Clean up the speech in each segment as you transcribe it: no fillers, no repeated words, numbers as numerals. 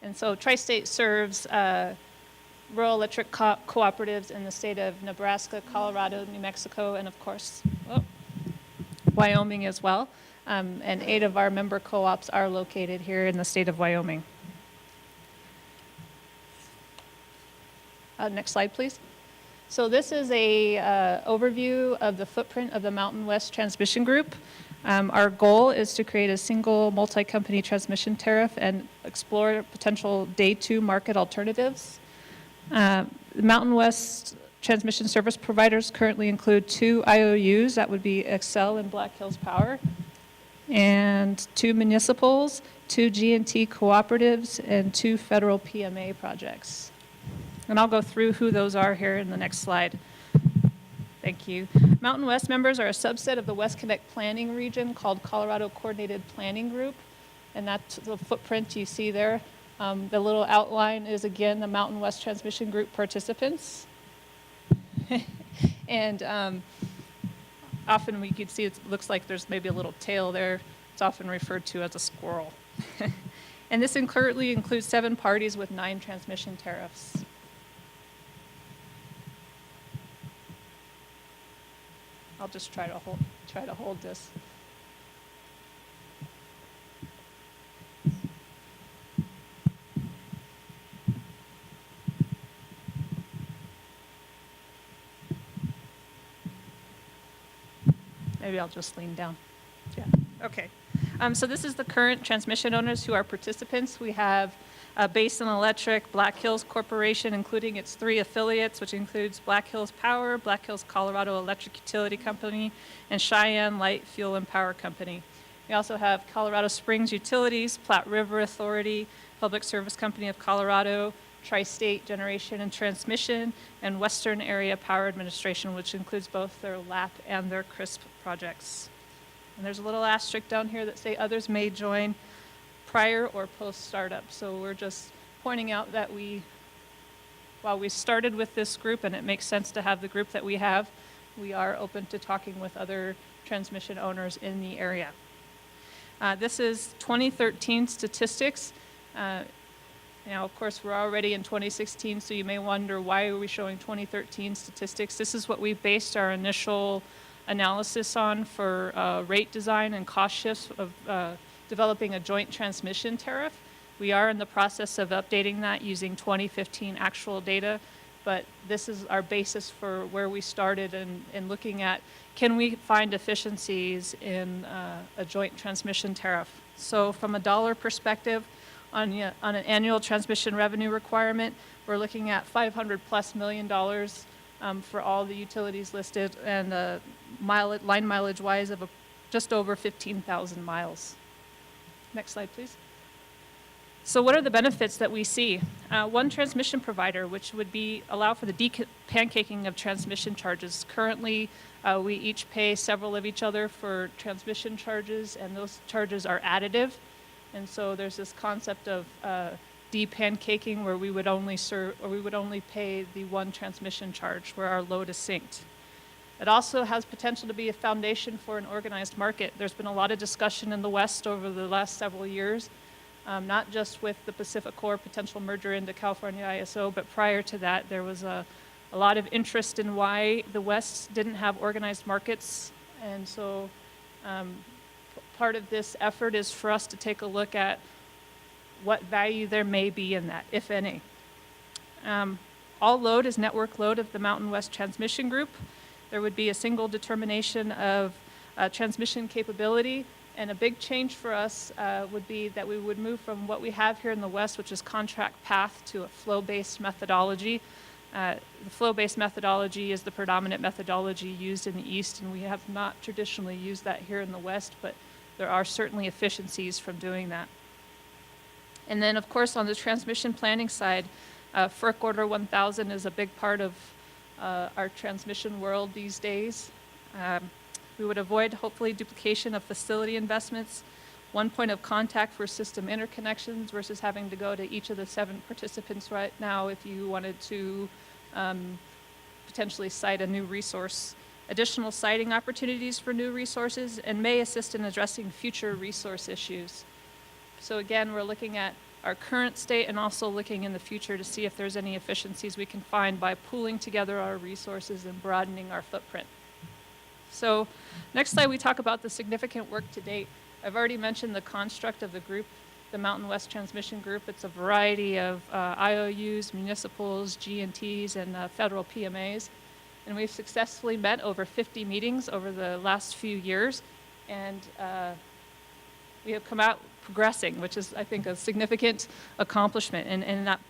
And so Tri-State serves rural electric cooperatives in the state of Nebraska, Colorado, New Mexico, and of course, Wyoming as well. And 8 of our member co-ops are located here in the state of Wyoming. Next slide, please. So this is a overview of the footprint of the Mountain West Transmission Group. Our goal is to create a single multi-company transmission tariff and explore potential day 2 market alternatives. The Mountain West transmission service providers currently include 2 IOUs, that would be Excel and Black Hills Power, and 2 municipals, 2 G&T cooperatives, and 2 federal PMA projects. And I'll go through who those are here in the next slide. Thank you. Mountain West members are a subset of the West Connect planning region called Colorado Coordinated Planning Group, and that's the footprint you see there. The little outline is, again, the Mountain West Transmission Group participants. And often we could see it looks like there's maybe a little tail there. It's often referred to as a squirrel. And this currently includes 7 parties with 9 transmission tariffs. I'll just try to hold this. Maybe I'll just lean down. Yeah, okay. So this is the current transmission owners who are participants. We have Basin Electric, Black Hills Corporation, including its 3 affiliates, which includes Black Hills Power, Black Hills Colorado Electric Utility Company, and Cheyenne Light Fuel and Power Company. We also have Colorado Springs Utilities, Platte River Authority, Public Service Company of Colorado, Tri-State Generation and Transmission, and Western Area Power Administration, which includes both their LAP and their CRISP projects. And there's a little asterisk down here that say others may join prior or post startup. So we're just pointing out that while we started with this group and it makes sense to have the group that we have, we are open to talking with other transmission owners in the area. This is 2013 statistics. Now, of course, we're already in 2016, so you may wonder, why are we showing 2013 statistics? This is what we based our initial analysis on for rate design and cost shifts of developing a joint transmission tariff. We are in the process of updating that using 2015 actual data, but this is our basis for where we started in looking at, can we find efficiencies in a joint transmission tariff? So from a dollar perspective, on an annual transmission revenue requirement, we're looking at $500+ million for all the utilities listed, and line mileage wise of just over 15,000 miles. Next slide, please. So what are the benefits that we see? One transmission provider, which would allow for the de-pancaking of transmission charges. Currently, we each pay several of each other for transmission charges, and those charges are additive. And so there's this concept of de-pancaking where we would only pay the one transmission charge where our load is synced. It also has potential to be a foundation for an organized market. There's been a lot of discussion in the West over the last several years, not just with the PacifiCorp potential merger into California ISO, but prior to that, there was a lot of interest in why the West didn't have organized markets. And so part of this effort is for us to take a look at what value there may be in that, if any. All load is network load of the Mountain West Transmission Group. There would be a single determination of transmission capability, and a big change for us would be that we would move from what we have here in the West, which is contract path, to a flow-based methodology. The flow-based methodology is the predominant methodology used in the East, and we have not traditionally used that here in the West, but there are certainly efficiencies from doing that. And then, of course, on the transmission planning side, FERC Order 1000 is a big part of our transmission world these days. We would avoid, hopefully, duplication of facility investments, one point of contact for system interconnections versus having to go to each of the 7 participants right now if you wanted to potentially cite a new resource. Additional siting opportunities for new resources, and may assist in addressing future resource issues. So again, we're looking at our current state and also looking in the future to see if there's any efficiencies we can find by pooling together our resources and broadening our footprint. So next slide, we talk about the significant work to date. I've already mentioned the construct of the group, the Mountain West Transmission Group. It's a variety of IOUs, municipals, G&Ts, and federal PMAs. And we've successfully met over 50 meetings over the last few years. And we have come out progressing, which is, I think, a significant accomplishment. And that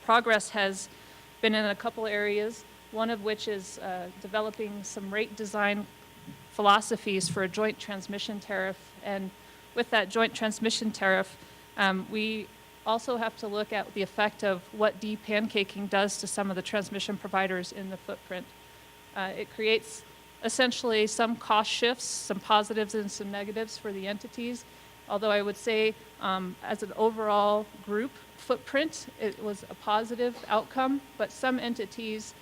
progress has been in a couple areas, one of which is developing some rate design philosophies for a joint transmission tariff. And with that joint transmission tariff, we also have to look at the effect of what de-pancaking does to some of the transmission providers in the footprint. It creates essentially some cost shifts, some positives and some negatives for the entities. Although I would say as an overall group footprint, it was a positive outcome, but some entities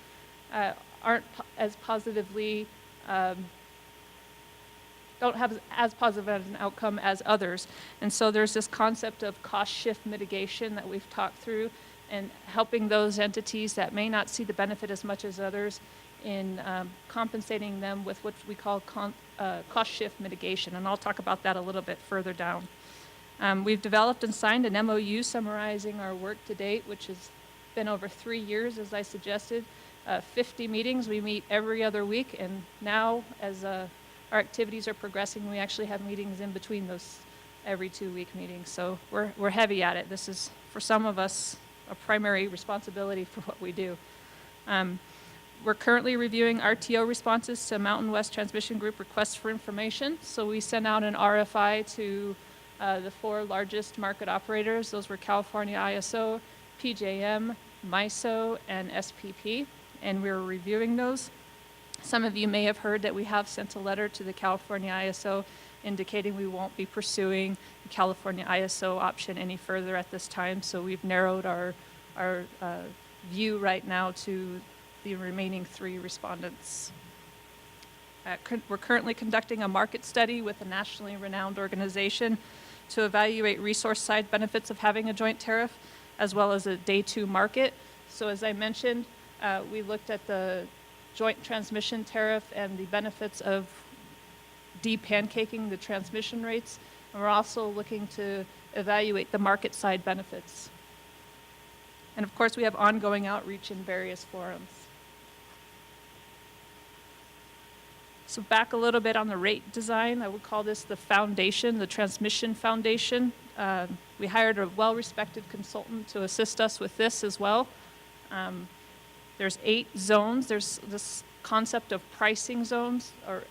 aren't as positively, don't have as positive an outcome as others. And so there's this concept of cost shift mitigation that we've talked through and helping those entities that may not see the benefit as much as others in compensating them with what we call cost shift mitigation. And I'll talk about that a little bit further down. We've developed and signed an MOU summarizing our work to date, which has been over 3 years, as I suggested. 50 meetings, we meet every other week, and now as our activities are progressing, we actually have meetings in between those every 2-week meetings. So we're heavy at it. This is, for some of us, a primary responsibility for what we do. We're currently reviewing RTO responses to Mountain West Transmission Group requests for information. So we sent out an RFI to the 4 largest market operators. Those were California ISO, PJM, MISO, and SPP, and we're reviewing those. Some of you may have heard that we have sent a letter to the California ISO indicating we won't be pursuing the California ISO option any further at this time, so we've narrowed our view right now to the remaining 3 respondents. We're currently conducting a market study with a nationally renowned organization to evaluate resource side benefits of having a joint tariff, as well as a day 2 market. So as I mentioned, we looked at the joint transmission tariff and the benefits of de-pancaking the transmission rates, and we're also looking to evaluate the market side benefits. And of course, we have ongoing outreach in various forums. So back a little bit on the rate design, I would call this the foundation, the transmission foundation. We hired a well-respected consultant to assist us with this as well. There's 8 zones. There's this concept of pricing zones, or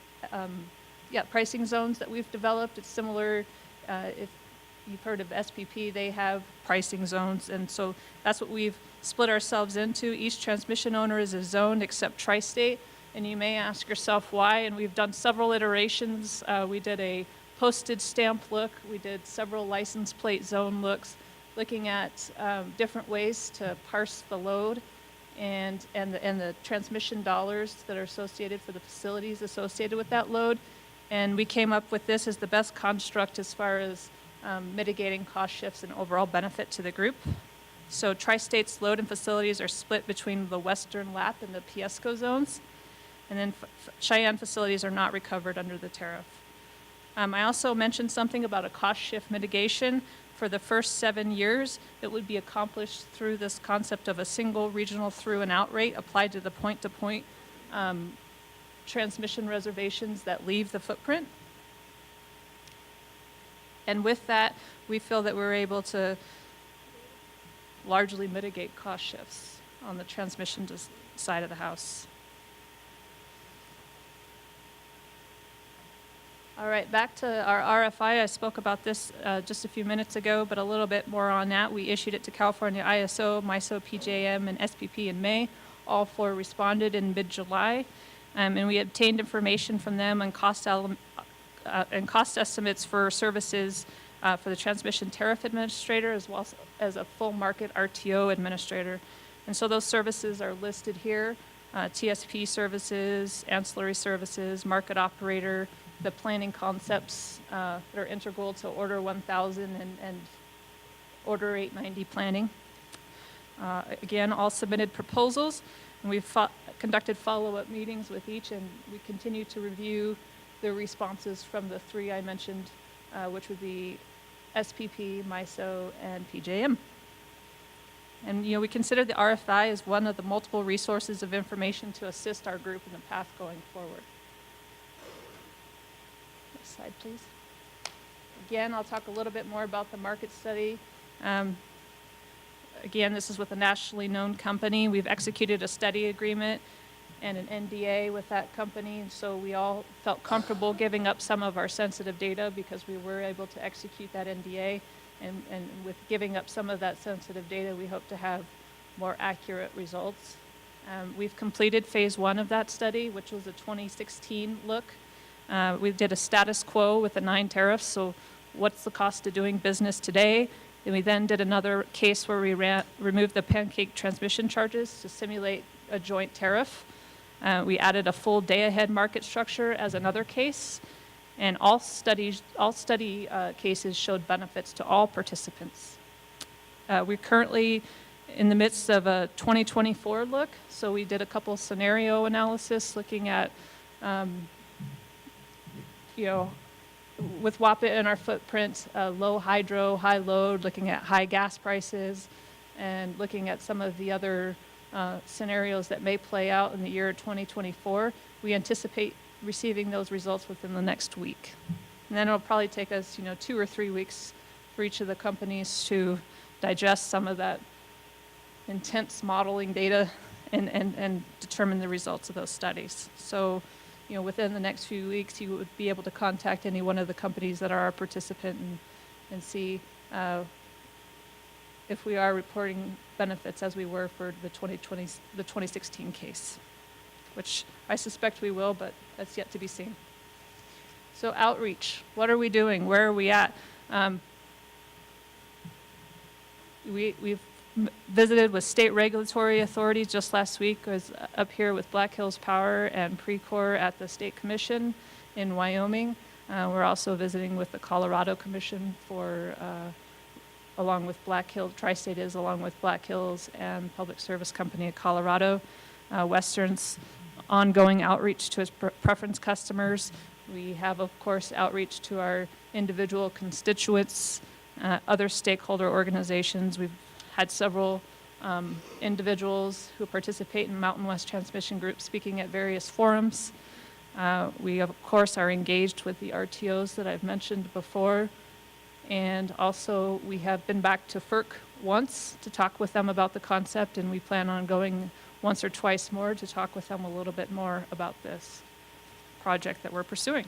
pricing zones that we've developed. It's similar, if you've heard of SPP, they have pricing zones, and so that's what we've split ourselves into. Each transmission owner is a zone except tri-state, and you may ask yourself why, and we've done several iterations. We did a postage stamp look. We did several license plate zone looks, looking at different ways to parse the load and the transmission dollars that are associated for the facilities associated with that load. And we came up with this as the best construct as far as mitigating cost shifts and overall benefit to the group. So Tri-State's load and facilities are split between the Western LAP and the Piesco zones. And then Cheyenne facilities are not recovered under the tariff. I also mentioned something about a cost shift mitigation. For the first 7 years, it would be accomplished through this concept of a single regional through and out rate applied to the point-to-point transmission reservations that leave the footprint. And with that, we feel that we're able to largely mitigate cost shifts on the transmission side of the house. All right, back to our RFI. I spoke about this just a few minutes ago, but a little bit more on that. We issued it to California ISO, MISO, PJM, and SPP in May. All 4 responded in mid-July, and we obtained information from them on cost estimates for services for the transmission tariff administrator, as well as a full market RTO administrator. And so those services are listed here: TSP services, ancillary services, market operator, the planning concepts that are integral to Order 1000 and Order 890 planning. Again, all submitted proposals, and we've conducted follow-up meetings with each, and we continue to review the responses from the three I mentioned, which would be SPP, MISO, and PJM. And we consider the RFI as one of the multiple resources of information to assist our group in the path going forward. Next slide, please. Again, I'll talk a little bit more about the market study. Again, this is with a nationally known company. We've executed a study agreement and an NDA with that company, and so we all felt comfortable giving up some of our sensitive data because we were able to execute that NDA. And with giving up some of that sensitive data, we hope to have more accurate results. We've completed phase 1 of that study, which was a 2016 look. We did a status quo with the 9 tariffs, so what's the cost of doing business today? And we then did another case where we removed the pancake transmission charges to simulate a joint tariff. We added a full day-ahead market structure as another case, and all study cases showed benefits to all participants. We're currently in the midst of a 2024 look, so we did a couple scenario analysis looking at, with WAPA in our footprint, low hydro, high load, looking at high gas prices, and looking at some of the other scenarios that may play out in the year 2024. We anticipate receiving those results within the next week. And then it'll probably take us, 2 or 3 weeks for each of the companies to digest some of that intense modeling data and determine the results of those studies. So, within the next few weeks, you would be able to contact any one of the companies that are our participant and see if we are reporting benefits as we were for the 2016 case, which I suspect we will, but that's yet to be seen. So outreach, what are we doing? Where are we at? We've visited with state regulatory authorities. Just last week I was up here with Black Hills Power and Precor at the State Commission in Wyoming. We're also visiting with the Colorado Commission along with Black Hills, Tri-State is along with Black Hills and Public Service Company of Colorado. Western's ongoing outreach to its preference customers. We have, of course, outreach to our individual constituents, other stakeholder organizations. We've had several individuals who participate in Mountain West Transmission Group speaking at various forums. We, of course, are engaged with the RTOs that I've mentioned before. And also, we have been back to FERC once to talk with them about the concept, and we plan on going once or twice more to talk with them a little bit more about this project that we're pursuing.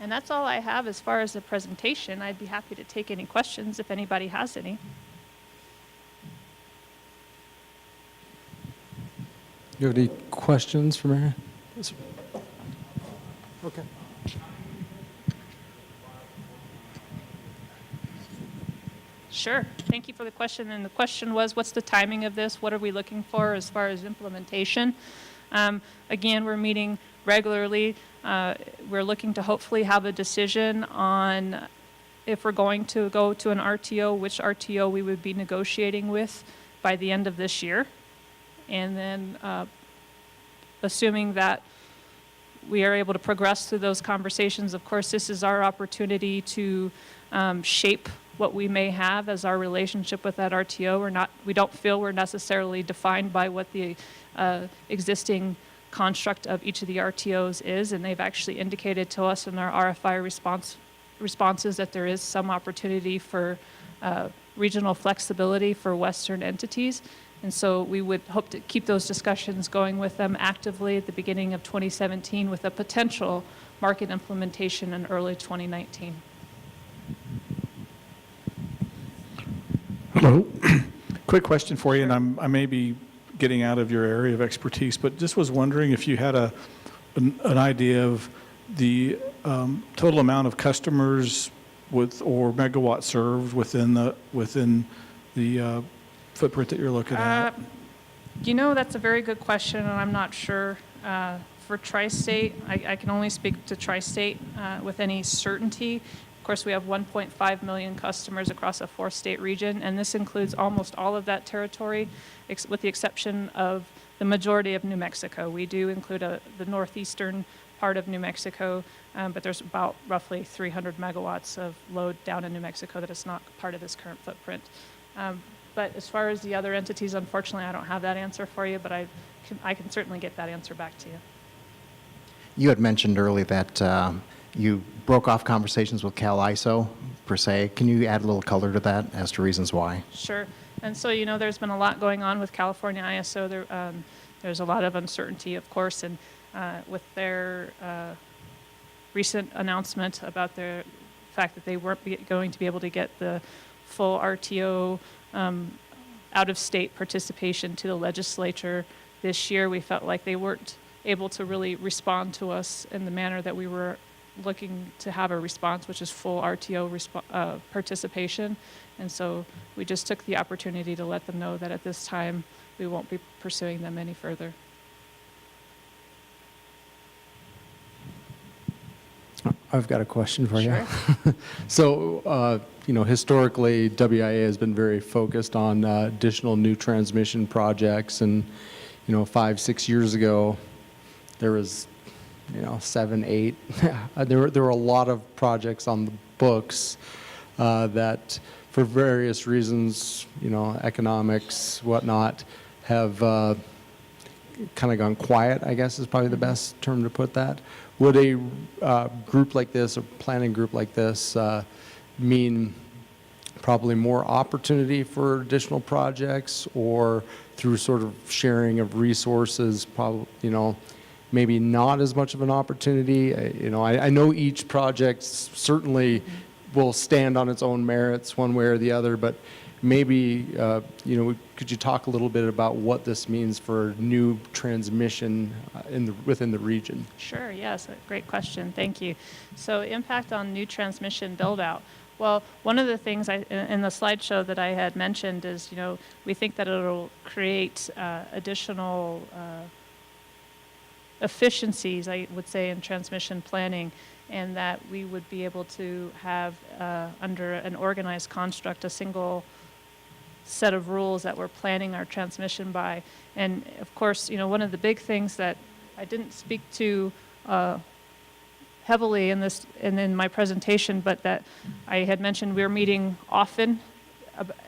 And that's all I have as far as the presentation. I'd be happy to take any questions if anybody has any. Do you have any questions for Mary? Okay. Sure. Thank you for the question. And the question was, what's the timing of this? What are we looking for as far as implementation? Again, we're meeting regularly. We're looking to hopefully have a decision on if we're going to go to an RTO, which RTO we would be negotiating with by the end of this year. And then assuming that we are able to progress through those conversations, of course, this is our opportunity to shape what we may have as our relationship with that RTO. We don't feel we're necessarily defined by what the existing construct of each of the RTOs is, and they've actually indicated to us in their RFI responses that there is some opportunity for regional flexibility for Western entities. And so we would hope to keep those discussions going with them actively at the beginning of 2017 with a potential market implementation in early 2019. Hello. Quick question for you, and I may be getting out of your area of expertise, but just was wondering if you had an idea of the total amount of customers or megawatts served within the footprint that you're looking at. That's a very good question, and I'm not sure. For Tri-State, I can only speak to Tri-State with any certainty. Of course, we have 1.5 million customers across a 4-state region, and this includes almost all of that territory, with the exception of the majority of New Mexico. We do include the northeastern part of New Mexico, but there's about roughly 300 megawatts of load down in New Mexico that is not part of this current footprint. But as far as the other entities, unfortunately, I don't have that answer for you, but I can certainly get that answer back to you. You had mentioned earlier that you broke off conversations with Cal ISO, per se. Can you add a little color to that as to reasons why? Sure. And so, there's been a lot going on with California ISO. There's a lot of uncertainty, of course, and with their recent announcement about the fact that they weren't going to be able to get the full RTO out-of-state participation to the legislature this year, we felt like they weren't able to really respond to us in the manner that we were looking to have a response, which is full RTO participation. And so we just took the opportunity to let them know that at this time we won't be pursuing them any further. I've got a question for Sure. you. So, historically, WIA has been very focused on additional new transmission projects, and 5-6 years ago, there was 7, 8. There were a lot of projects on the books that, for various reasons, economics, whatnot, have kind of gone quiet, I guess is probably the best term to put that. Would a group like this, a planning group like this, mean probably more opportunity for additional projects, or through sort of sharing of resources, probably, maybe not as much of an opportunity? I know each project certainly will stand on its own merits one way or the other, but maybe, could you talk a little bit about what this means for new transmission within the region? Sure, yes, a great question, thank you. So impact on new transmission build-out. Well, one of the things in the slideshow that I had mentioned is, we think that it'll create additional efficiencies, I would say, in transmission planning, and that we would be able to have, under an organized construct, a single set of rules that we're planning our transmission by. And of course, one of the big things that I didn't speak to heavily in this and in my presentation, but that I had mentioned we're meeting often,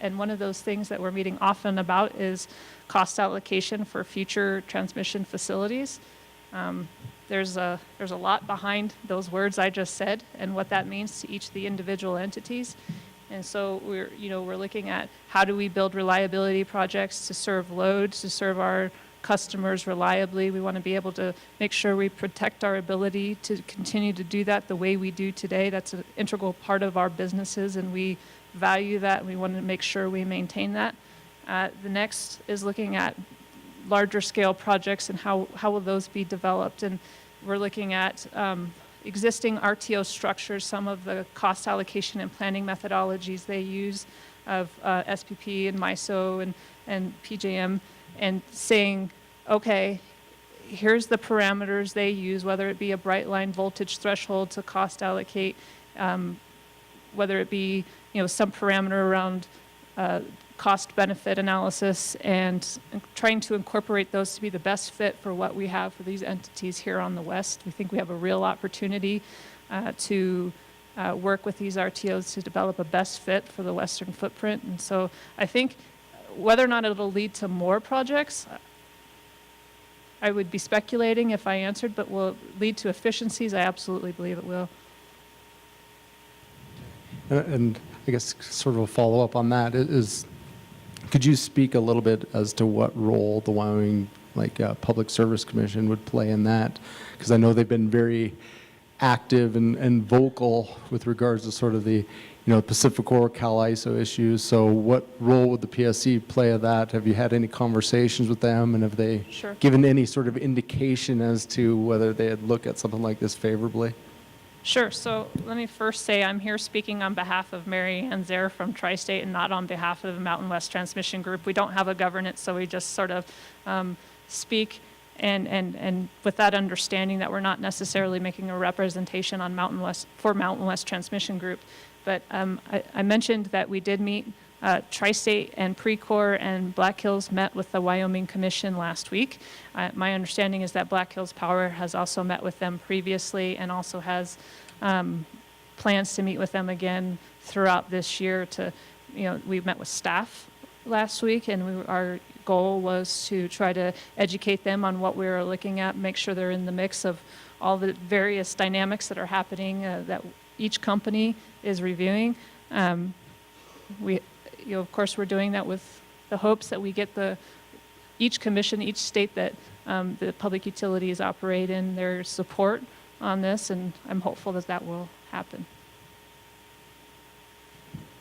and one of those things that we're meeting often about is cost allocation for future transmission facilities. There's a lot behind those words I just said and what that means to each of the individual entities. And so we're looking at how do we build reliability projects to serve loads, to serve our customers reliably. We want to be able to make sure we protect our ability to continue to do that the way we do today. That's an integral part of our businesses, and we value that, and we want to make sure we maintain that. The next is looking at larger scale projects and how will those be developed. And we're looking at existing RTO structures, some of the cost allocation and planning methodologies they use of SPP and MISO and PJM, and saying, okay, here's the parameters they use, whether it be a bright line voltage threshold to cost allocate, whether it be some parameter around cost benefit analysis, and trying to incorporate those to be the best fit for what we have for these entities here on the West. We think we have a real opportunity to work with these RTOs to develop a best fit for the Western footprint. And so I think whether or not it'll lead to more projects, I would be speculating if I answered, but will it lead to efficiencies? I absolutely believe it will. And I guess sort of a follow-up on that is, could you speak a little bit as to what role the Wyoming Public Service Commission would play in that? Because I know they've been very active and vocal with regards to sort of the Pacificor, Cal ISO issues. So what role would the PSC play of that? Have you had any conversations with them, and have they Sure. given any sort of indication as to whether they'd look at something like this favorably? Sure. So let me first say I'm here speaking on behalf of Mary Ann Zehr from Tri-State and not on behalf of the Mountain West Transmission Group. We don't have a governance, so we just sort of speak. and with that understanding that we're not necessarily making a representation on Mountain West Transmission Group. But I mentioned that we did meet. Tri-State and Precor and Black Hills met with the Wyoming Commission last week. My understanding is that Black Hills Power has also met with them previously and also has plans to meet with them again throughout this year. We met with staff last week, and our goal was to try to educate them on what we were looking at, make sure they're in the mix of all the various dynamics that are happening that each company is reviewing. Of course, we're doing that with the hopes that we get each commission, each state that the public utilities operate in, their support on this, and I'm hopeful that that will happen.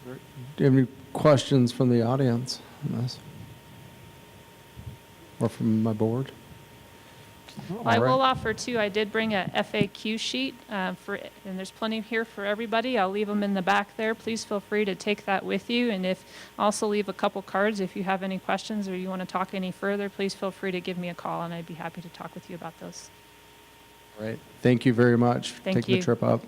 Do you have any questions from the audience on this? Or from my board? I All right. will offer too, I did bring a FAQ sheet and there's plenty here for everybody. I'll leave them in the back there. Please feel free to take that with you. And also leave a couple cards if you have any questions or you want to talk any further, please feel free to give me a call and I'd be happy to talk with you about those. All right. Thank you very much for Thank taking you. the trip up.